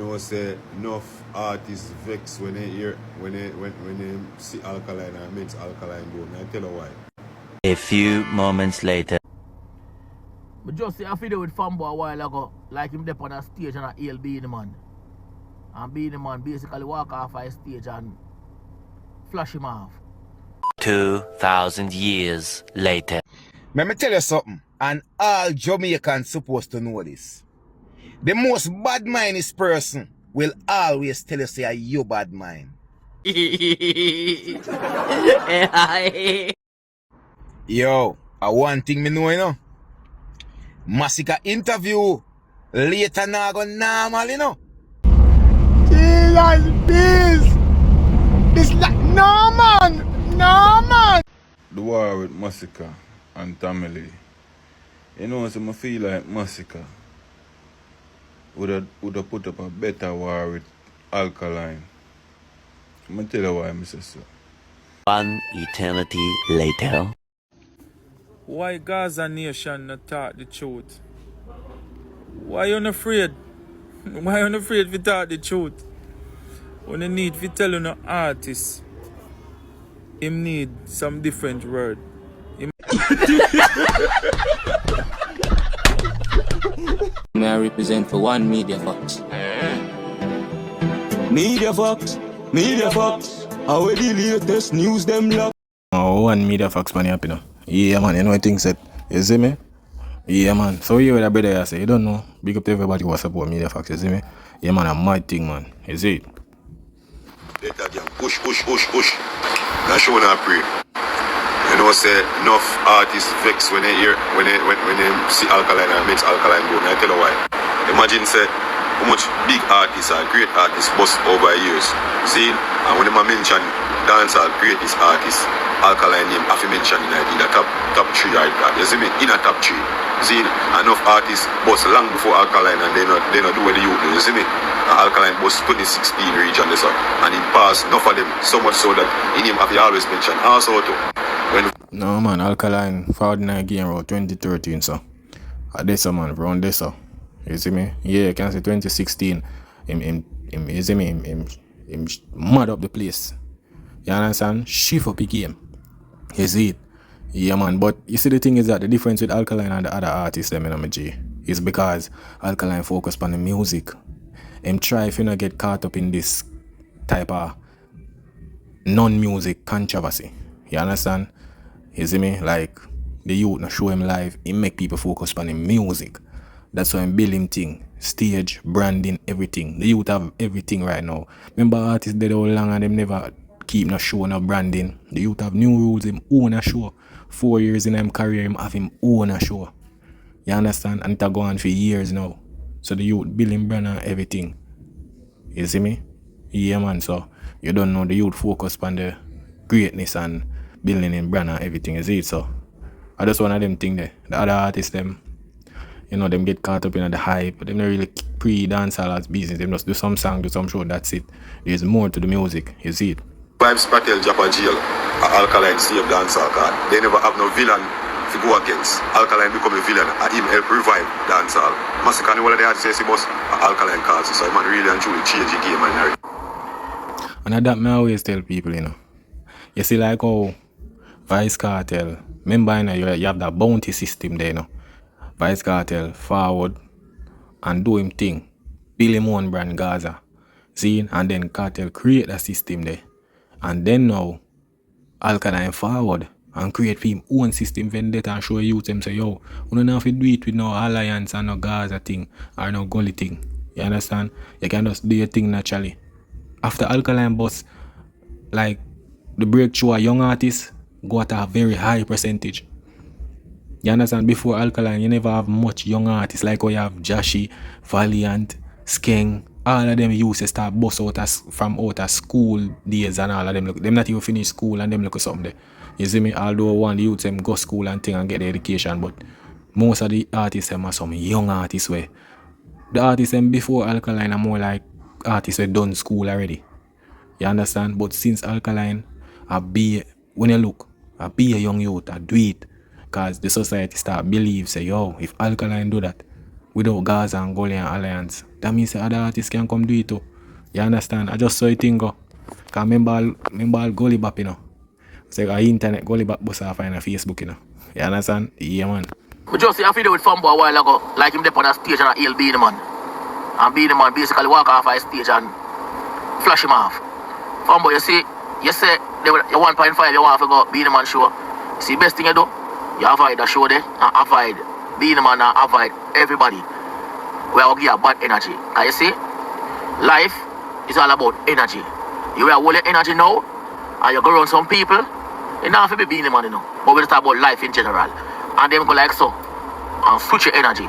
know say enough artists vex when they see Alkaline and meet Alkaline go. I tell you why. A few moments later. But just see a video with Fambo a while ago, like him up on a stage and a hail Beenie Man. And Beenie Man basically walk off a stage and flash him off. 2,000 years later. Let me tell you something, and all Jamaicans supposed to know this. The most bad-minded person will always tell you say you bad mind. Yo, one thing me know, you know. Masicka interview later now go normal, you know. Jesus, please. This like no man. The war with Masicka and Tamale. You know, so I feel like Masicka would have put up a better war with Alkaline. I'm going to tell you why I say so. One eternity later. Why Gaza nation not talk the truth? Why you not afraid? Why you not afraid to talk the truth? When you need to tell an artist, him need some different word. May I represent for one Media Fox. Media Fox. How are the latest news them lock? Oh, one Media Fox man happy now. Yeah man, you know what things said. You see me? Yeah man. So you with that brother I say, you don't know. Big up to everybody who support Media Fox, you see me? Yeah man, a mad thing man. You see it? Push. That's showing up pray. You know, say enough artists vex when they see Alkaline and meet Alkaline go. I tell you why. Imagine say how much big artists and great artists bust over years. See, and when they mention dancehall greatest artists, Alkaline name have to mention in the top 3 right now. You see me? In a top 3. See, enough artists bust long before Alkaline and they not do what they do. You see me? Alkaline bust 2016 region this up. And in past, enough of them so much so that in him have to always mention also too. No man, Alkaline forward in a game around 2013 so. At this man, around this so. You see me? Yeah, you can say 2016. You see me? Him mad up the place. You understand? Shift up the game. You see it? Yeah man, but you see the thing is that the difference with Alkaline and the other artists them in my G is because Alkaline focus on the music. Him try if you not get caught up in this type of non-music controversy. You understand? You see me? Like the youth not show him live, he make people focus on the music. That's why I'm building thing. Stage, branding, everything. The youth have everything right now. Remember artists dead all long and them never keep no show, no branding. The youth have new rules, him own a show. 4 years in him career, him have him own a show. You understand? And it go on for years now. So the youth building brand and everything. You see me? Yeah man, so you don't know the youth focus on the greatness and building in brand and everything, you see it? So I just one of them thing there. The other artists them, you know, them get caught up in the hype, but them not really pre-dancehall as business. Them just do some song, do some show, that's it. There's more to the music, you see it? Vibes Patel Japa jail, Alkaline save dancehall card. They never have no villain to go against. Alkaline become a villain and him help revive dancehall. Masicka and all of the artists say boss Alkaline causes, so man really and truly change the game and And that I always tell people, you know. You see like how Vice Cartel, remember you know, you have that bounty system there, you know. Vice Cartel forward and do him thing. Build him one brand Gaza. See, and then Cartel create a system there. And then now Alkaline forward and create for him own system vendetta and show youth them say, yo, we don't have to do it with no alliance and no Gaza thing or no gully thing. You understand? You can just do your thing naturally. After Alkaline bus, like the breakthrough a young artists go at a very high percentage. You understand? Before Alkaline, you never have much young artists like how you have Jashi, Valiant, Skeng. All of them used to start bust from out of school days and all of them. Them not even finish school and them look something there. You see me? Although one the youth them go school and thing and get the education, but most of the artists them are some young artists where the artists them before Alkaline are more like artists who done school already. You understand? But since Alkaline, when you look, I be a young youth, I do it. Because the society start believe, say, yo, if Alkaline do that, without Gaza and Golian alliance, That means the other artists can come do it too. You understand? I just saw it thing go. Cause remember all gully bap, you know. So I internet gully bap bus off on Facebook, you know. You understand? Yeah, man. We just see a video with Fambo a while ago, like him there on a stage and he'll be the man. And be the man basically walk off a stage and flash him off. Fambo, you say you 1.5, you want to go be the man show. See, best thing you do, you avoid the show there and avoid being the man and avoid everybody. We are give bad energy. Can you see? Life is all about energy. You will hold your energy now, and you go around some people, you don't have to be being the man, you know. But we just talk about life in general. And them go like so, and switch your energy.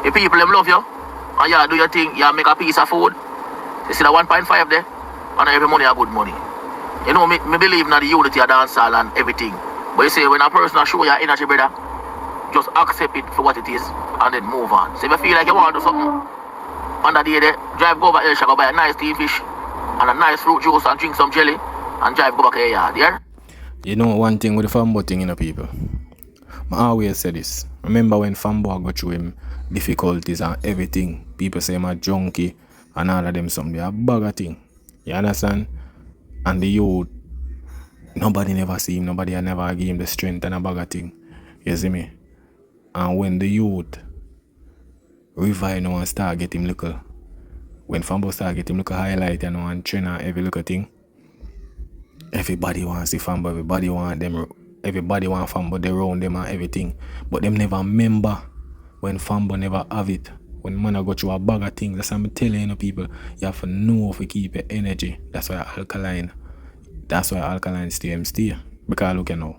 The people them love you, and you do your thing, you make a piece of food. You see the 1.5 there, and every money a good money. You know, me believe in the unity of dancehall and everything. But you see, when a person show your energy, brother, just accept it for what it is and then move on. So if you feel like you want to do something, on the day there, drive go over here, go buy a nice tea fish and a nice fruit juice and drink some jelly and drive go back to your yard, yeah? You know one thing with the Fambo thing, you know, people. I always say this. Remember when Fambo go through him difficulties and everything, people say I'm a junkie and all of them something. They a bag of thing. You understand? And the youth, nobody never see him, nobody never give him the strength and a bag of thing. You see me? And when the youth revive now and start getting little, when Fambo start getting little highlight and one train and every little thing, everybody want to see Fambo, everybody want Fambo, they round them and everything. But them never remember when Fambo never have it. When man go through a bag of things, that's what I'm telling you people, you have to know if you keep your energy. That's why Alkaline stay. Because look, you know,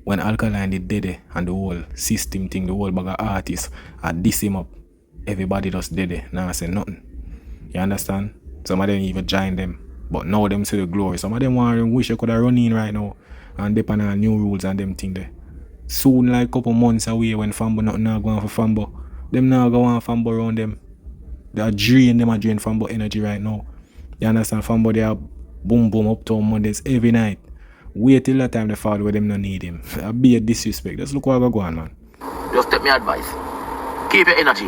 when Alkaline did dead and the whole system thing, the whole bag of artists had diss him up, everybody just dead. Now I say nothing. You understand? Some of them even join them, but now them see the glory. Some of them want to wish you could have run in right now and depend on new rules and them thing there. Soon, like couple months away, when Fambo nothing now going for Fambo, them now go on Fambo around them. They are drain Fambo energy right now. You understand? Fambo they are boom uptown Mondays every night. Wait till that time they fall where them no need him. That'll be a disrespect. Just look what I go on, man. Just take me advice. Keep your energy.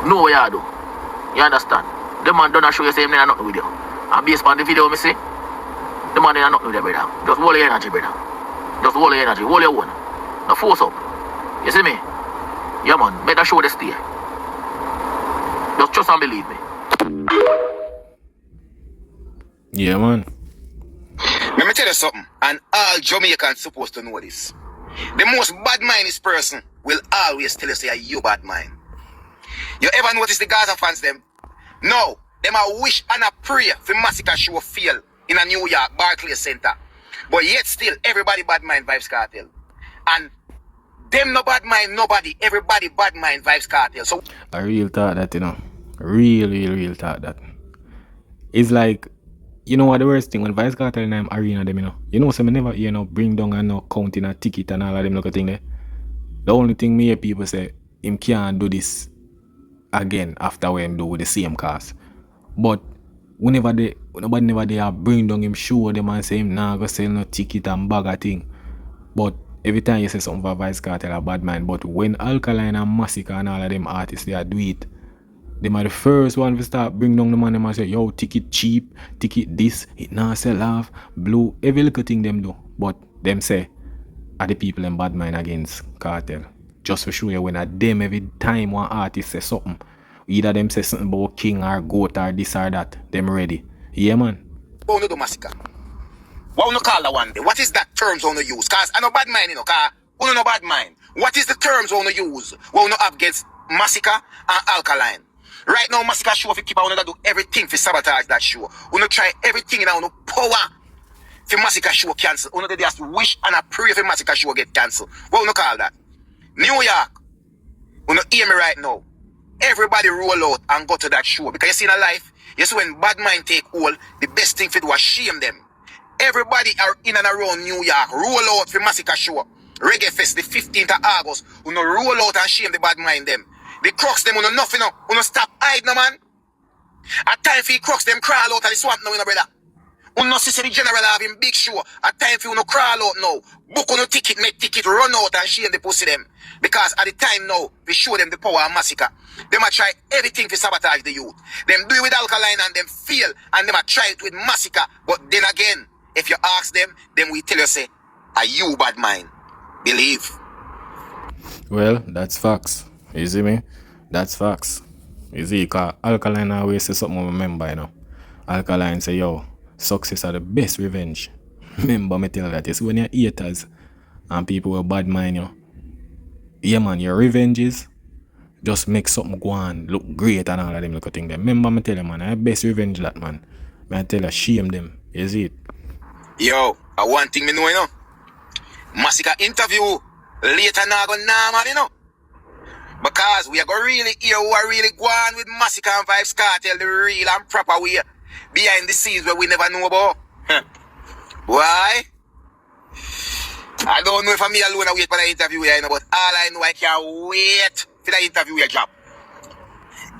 Know what you do. You understand? The man don't show you say him not nothing with you. And based on the video me see, the man not nothing with you, brother. Just hold your energy, brother. Just hold your energy. Hold your own. Now force up. You see me? Yeah, man. Better show the stay. Just trust and believe me. Yeah, man. Let me tell you something, and all Jamaicans supposed to know this. The most bad-minded person will always tell you say you bad mind. You ever notice the Gaza fans them? No, them a wish and a pray for Masicka show fail in a New York Barclays Center. But yet still, everybody bad mind Vibes Cartel. And them no bad mind nobody, everybody bad mind Vibes Cartel. So I real thought that, you know. Real thought that. It's like, you know what the worst thing when Vice Cartel in them arena them, you know, so me never hear no bring down and no counting a ticket and all of them look at thing there. The only thing me hear people say, him can't do this again after when him do with the same cast. But nobody never they bring down him show them and say him nah go sell no ticket and bag of thing. But every time you say something for Vice Cartel a bad man. But when Alkaline and Masicka and all of them artists they do it, they are the first one to start bring down the money and say, yo, ticket cheap, ticket this, it not sell off, blue, every little thing them do. But them say, are the people in bad mind against cartel. Just for show you when at them every time one artist say something, either them say something about king or goat or this or that, them ready. Yeah, man. what you do Masicka? What you call that one day? What is that terms on the use? Cause I know bad mind, you know, cause you know bad mind. What is the terms on the use? What you have against Masicka and Alkaline? Right now, Masicka show if you keep on do everything for sabotage that show. We no try everything in our power for Masicka show cancel. We no just wish and a pray for Masicka show get cancelled. What we no call that? New York. We no hear me right now. Everybody roll out and go to that show. Because you see in a life, you see when bad mind take hold, the best thing for do is shame them. Everybody are in and around New York. Roll out for Masicka show. Reggae Fest the 15th of August. We no roll out and shame the bad mind them. The crooks them, you nothing up. You stop hide no man. At time for the crooks them crawl out of the swamp now, you know, brother. no see the general having big show. At time for you no crawl out now. Book on no ticket, make ticket, run out and shame the pussy them. Because at the time now, we show them the power of Masicka. Them a try everything to sabotage the youth. Them do it with Alkaline and them fail. And them a try it with Masicka. But then again, if you ask them, then we tell you say, are you bad mind? Believe. Well, that's facts. You see me? That's facts. You see, cause Alkaline always say something I remember, you know. Alkaline say, yo, success are the best revenge. Remember me tell that. You see, when you're haters and people with bad mind, you, yeah man, your revenges just make something go on, look great and all of them little thing there. Remember me tell you, man, I best revenge that, man. I tell you, shame them. You see it? Yo, one thing me know, you know. Masicka interview later now go normal, you know. Because we are going to really hear who are really going with Masicka and Vybz Kartel the real and proper way behind the scenes where we never know about. Why? I don't know if I'm me alone I wait for the interview here, you know, but all I know I can't wait for the interview here job.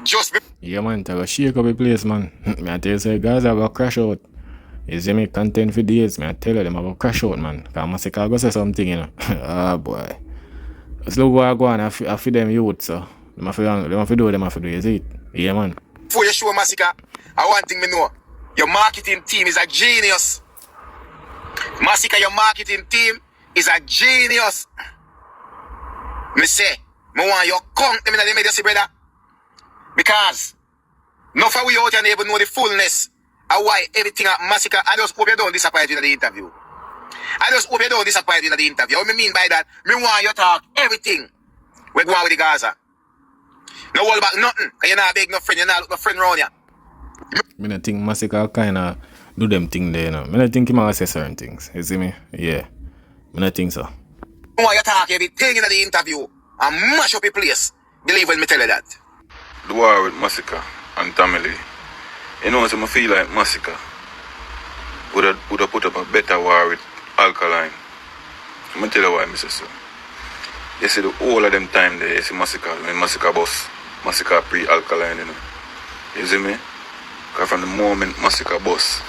Just be Yeah man, to go shake up the place, man. I tell you, say, guys are going to crash out. You see me content for days, man. I tell you, them are going to crash out, man. Because Masicka go say something, you know. Ah, boy. Let's look what I go on. I feed them youth, so. Them have to do, you see it? Yeah, man. before you show Masicka, I one thing me know. Your marketing team is a genius. Masicka, your marketing team is a genius. Me say, me want you come to me in the media, brother. Because no for we out here and even know the fullness of why everything at Masicka. I just hope you don't disappoint in the interview. I just hope you don't disappoint in the interview. What I mean by that, me want you talk everything. We go on with the Gaza. No worry about nothing. Cause you're not beg no friend, you're not look no friend around you. I don't think Masicka kinda do them thing there, you know. I don't think he might say certain things. You see me? Yeah. I don't think so. I want you talk everything in the interview and mash up your place. Believe when me tell you that. The war with Masicka and Tamale. You know, so I feel like Masicka would have put up a better war with Alkaline. I'm going to tell you why I say so. You see, the whole of them time there, you see Masicka, when Masicka boss, Masicka pre-Alkaline, you know. You see me? Because from the moment Masicka boss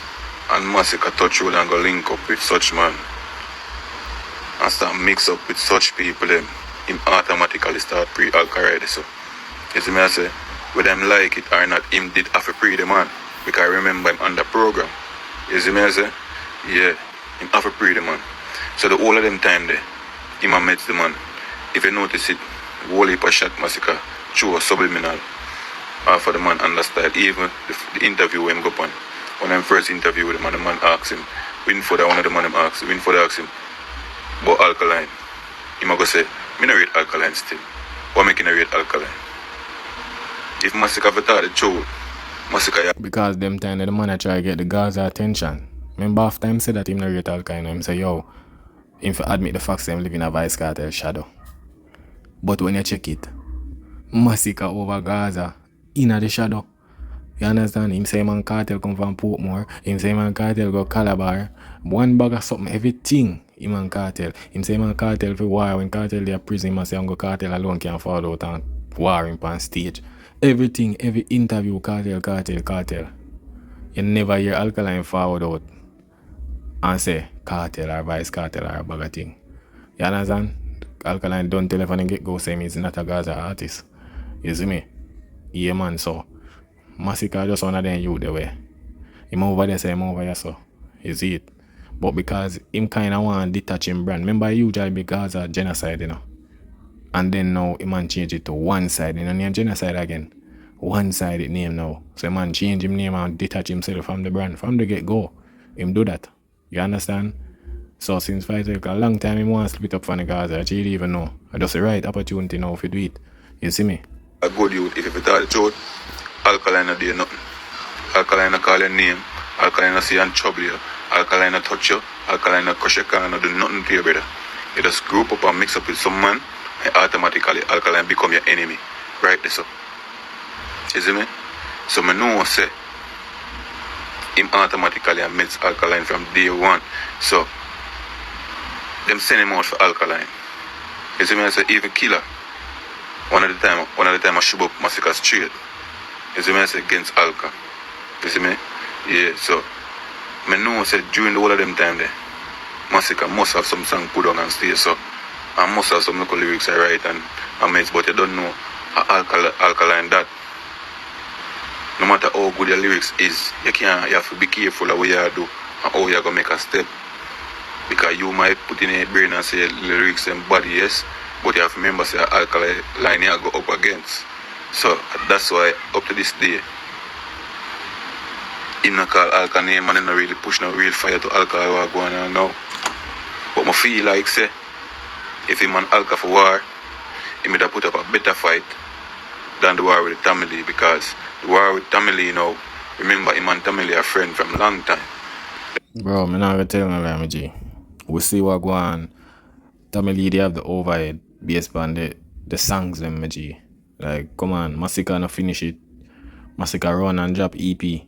and Masicka touch road and go link up with such man and start mix up with such people, them, him automatically start pre-Alkaline. So, you see me, I say, whether them like it or not, him did have to pre the man. Because I remember him on the program. You see me, I say? Yeah, him have to pre the man. So the whole of them time there, him a met the man. If you notice it, whole heap of shot Masicka through a subliminal for the man understand. Even the interview when him go on. When I first interview with him and the man asked him, win for that one of the man him asked him, but Alkaline. He might go say, me no rate Alkaline still. What make you rate Alkaline? If Masicka for thought the truth, Masicka Because them time the man I try to get the Gaza attention. Remember after him said that him no rate Alkaline, him say, yo, him for admit the facts him live in a Vybz Kartel shadow. But when you check it, Masicka over Gaza in the shadow. You understand? Him say man Kartel come from Portmore. Him say man Kartel go Calabar. One bag of something, everything. Him and Kartel. Him say man Kartel for war. When Kartel they are prison, him say go Kartel alone can't fall out and war him on stage. Everything, every interview, Kartel. You never hear Alkaline forward out and say Kartel or Vybz Kartel or a bag of thing. You understand? Alkaline don't tell if I get go say me he's not a Gaza artist. You see me? Yeah man, so Masicka just one of them you the way. Him over there say him over here so. You see it? But because him kinda want to detach him brand. Remember he usually be Gaza genocide, you know. And then now he man change it to one side, you know, name genocide again. One side it name now. So man change him name and detach himself from the brand. From the get go. Him do that. You understand? So since fight a long time he wants to split up from the Gaza, I didn't even know. I just the right opportunity now if you do it. You see me? a good youth. If you tell the truth, Alkaline no do nothing. Alkaline no call your name. Alkaline no see you and trouble you. Alkaline no touch you. Alkaline no crush your car, no do nothing to you, brother. You just group up and mix up with some man, and automatically Alkaline become your enemy. Right this up. You see me? So I know say him automatically admits Alkaline from day one. So them send him out for Alkaline. You see me? I say even killer. One of the time I shoot up Masicka straight. You see me? I say against Alka. You see me? Yeah, so I know said during the whole of them time there, Masicka must have some song put on and stay so. And must have some local lyrics I write and mates, but you don't know Alkaline that. No matter how good your lyrics is, you have to be careful of what you do and how you're gonna make a step. Because you might put in a brain and say lyrics and body, yes, but you have to remember say Alkaline you go up against. So that's why up to this day, him not call Alka name and him not really push no real fire to Alka what going on now. But I feel like say, if him and Alka for war, he would have put up a better fight than the war with Tamale, because the war with Tamale, you know, remember him and Tamale are friends from a long time. Bro, I'm not gonna tell you like, G. We see what go on. Tamale, they have the overhead based on the songs them, G. Like, come on, Masicka no finish it. Masicka run and drop EP. You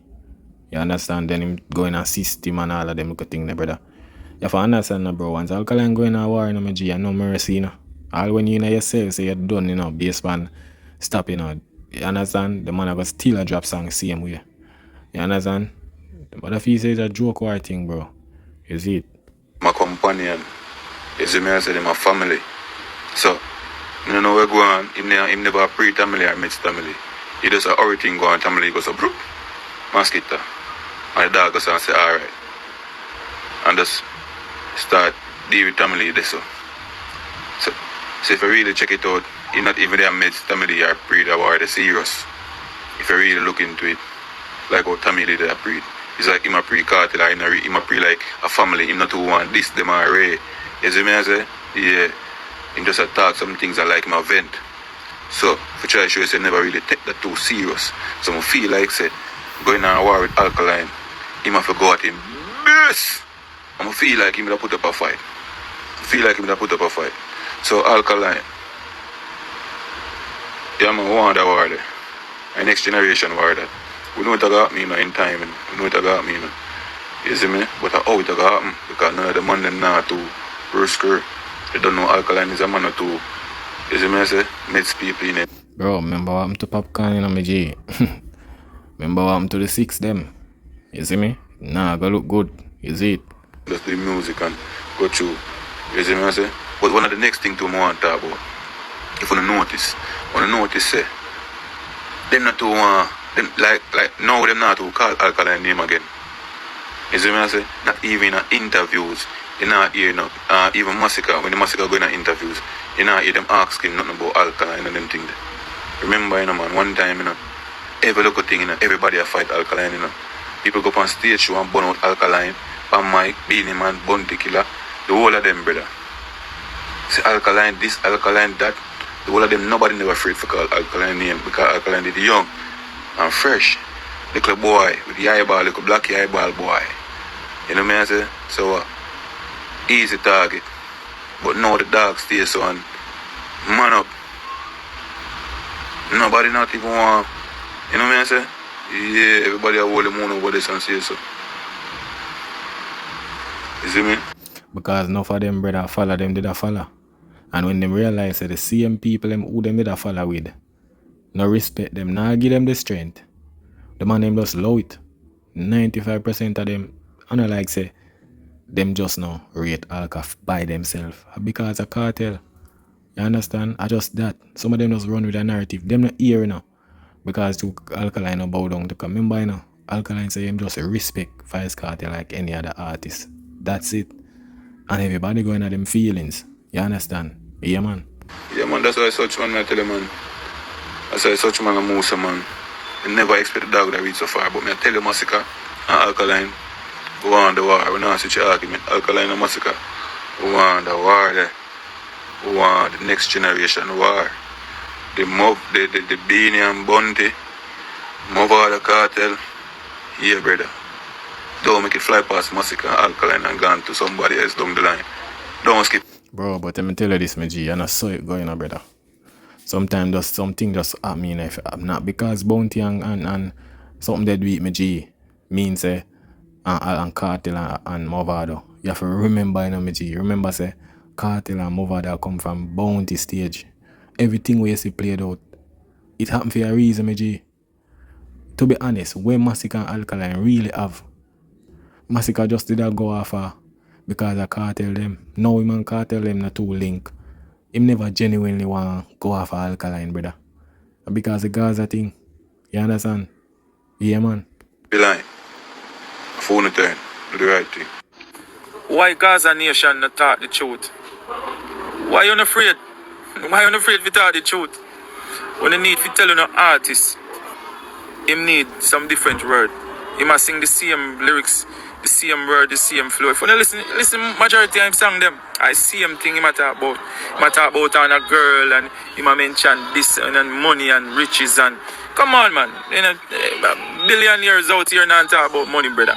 understand? Then him going and system and all of them good thing there, brother. You have to understand, no, bro. Once Alkaline going to war, you know, G, and no mercy, you know. All when you know yourself, say you're done, you know, based on stop, you know. You understand? The man I got still a drop song same way. You understand? But if he says a joke war thing, bro, you see it. My companion, you see me, I say my family. So, you don't know where go on, him never pre-Tamale or mid-Tamale. He does a everything go on, Tamale goes up, Masicka. And the dog goes and say, alright. And just start deal with Tamale this so. So if you really check it out, you're not even there mid-Tamale or pre or the serious. If you really look into it, like how Tamale did that pre. It's like him a pre-cartel or him a pre like a family, him not to want this, them are Ray. You see me I say? Yeah. Him just attack some things I like him a vent. So, if you try to show you, say never really take that too serious. So I feel like say, going on a war with Alkaline, him have to go at him best. I feel like him would have put up a fight. So Alkaline, yeah man, we want that war there. The next generation war that. We know what got me in time, we know what got me. You see me? But how it got happen, because none of the man them not to risk her. They don't know Alkaline is a man or two. You see me I say? Mets people in it. Bro, remember what happened to Popcorn, you know, my G? Remember what happened to the six them? You see me? Nah, go look good. You see it? Just do music and go through. You see me I say? But one of the next thing to I want to talk about, if you notice, say, them not to them like now them not to call Alkaline name again. You see me I say? Not even in interviews. You not hear no, even Masicka, when the Masicka going to interviews, you not hear them asking nothing about Alkaline and them things there. Remember, you know, man, one time, you know, every local thing, you know, everybody a fight Alkaline, you know. People go up on stage show and burn out Alkaline, Pan Mike, Beanie Man, Bounty Killer, the whole of them, brother. Say Alkaline this, Alkaline that, the whole of them, nobody never afraid for call Alkaline name, because Alkaline is young and fresh. Little boy with the eyeball, little black eyeball boy. You know what I say? So, easy target. But now the dog stays on. Man up. Nobody not even want. You know what I say? Yeah, everybody hold the moon over this and say so. You see me? Because enough of them brother follow them did a follow. And when them realize that the same people them who them did a follow with, no respect them, now give them the strength. The man them just low it. 95% of them, and I like say, them just now rate Alka by themselves because of cartel. You understand? I just that. Some of them just run with a narrative. Them not hear now. Because to Alkaline no bow down to come. Remember, you know, Alkaline say him just a respect for his cartel like any other artist. That's it. And everybody going at them feelings. You understand? Yeah, man. Yeah, man, that's why such man I tell you, man. That's why such man a moose, man. I never expect the dog to reach so far, but me I tell you, Masicka and Alkaline, we want the war. We not such an argument. Alkaline and Masicka, we want the war there. We want the next generation war. The mob, the Beanie and Bounty, mob of the cartel. Yeah, brother. Don't make it fly past Masicka and Alkaline and gone to somebody else down the line. Don't skip. Bro, but let me tell you this, my G, and I saw it going on, brother. Sometimes just something just happen in life. Not because Bounty and something that do it, my G, means and cartel and Movado. You have to remember, you know, my G. Remember, say, cartel and Movado come from Bounty stage. Everything we see played out, it happened for a reason, my G. To be honest, when Masicka and Alkaline really have Masicka just did that go off because I cartel them. Now him and cartel them not too link. Him never genuinely want go off Alkaline, brother. And because the Gaza thing. You understand? Yeah, man. Be lying. Phone a turn. Do the right thing. Why Gaza nation not talk the truth? Why you not afraid? Why you not afraid to talk the truth? When you need to tell an artist, him need some different word. He must sing the same lyrics, the same word, the same flow. If you listen majority of him song them, I see him thing he might talk about. He might talk about on a girl and he might mention this and money and riches and come on man. You know, billionaires out here not talk about money, brother.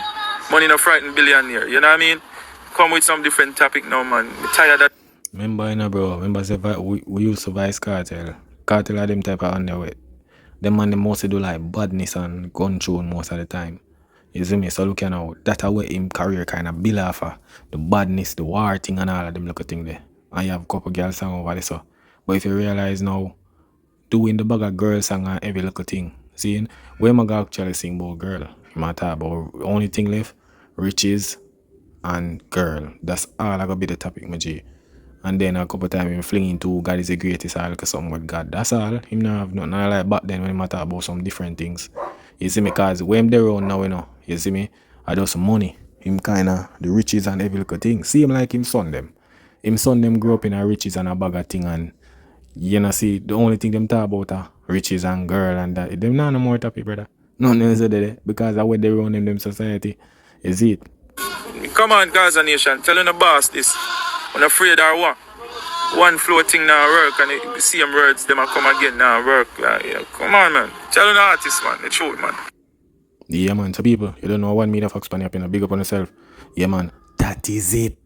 Money no frighten billionaire, you know what I mean? Come with some different topic now, man. I'm tired of that. Remember, you know, bro. Remember, say, we used to vice cartel. Cartel are them type of underweight. Them man, they mostly do like badness and gun tune most of the time. You see me? So look you now. That's how him career kind of build off of the badness, the war thing and all of them look at thing there. And you have a couple girl song over there, so. But if you realize now, doing the bag of girl song and every little thing. See, where am I actually sing about girl? You might talk about only thing left, riches and girl. That's all I gotta be the topic, my G. And then a couple times him fling into God is the greatest, I look at something with God. That's all. Him not have nothing. I like back then when he talk about some different things. You see me, cause when they're around now, you know, you see me, I do some money. Him kinda the riches and every little thing. See him like him son them. Him son them grew up in a riches and a bag of thing and you know see the only thing them talk about are riches and girl and that. Them not no more topic, brother. Nothing else there because of what they run in them society. Is it? Come on, Gaza Nation, telling the boss this. I'm afraid or what? One flow thing now work and the same words them a come again now work. Yeah. Come on, man. Tell the artist, man. The truth, man. Yeah, man. So people, you don't know what media fox pan up in a big up on yourself. Yeah, man. That is it.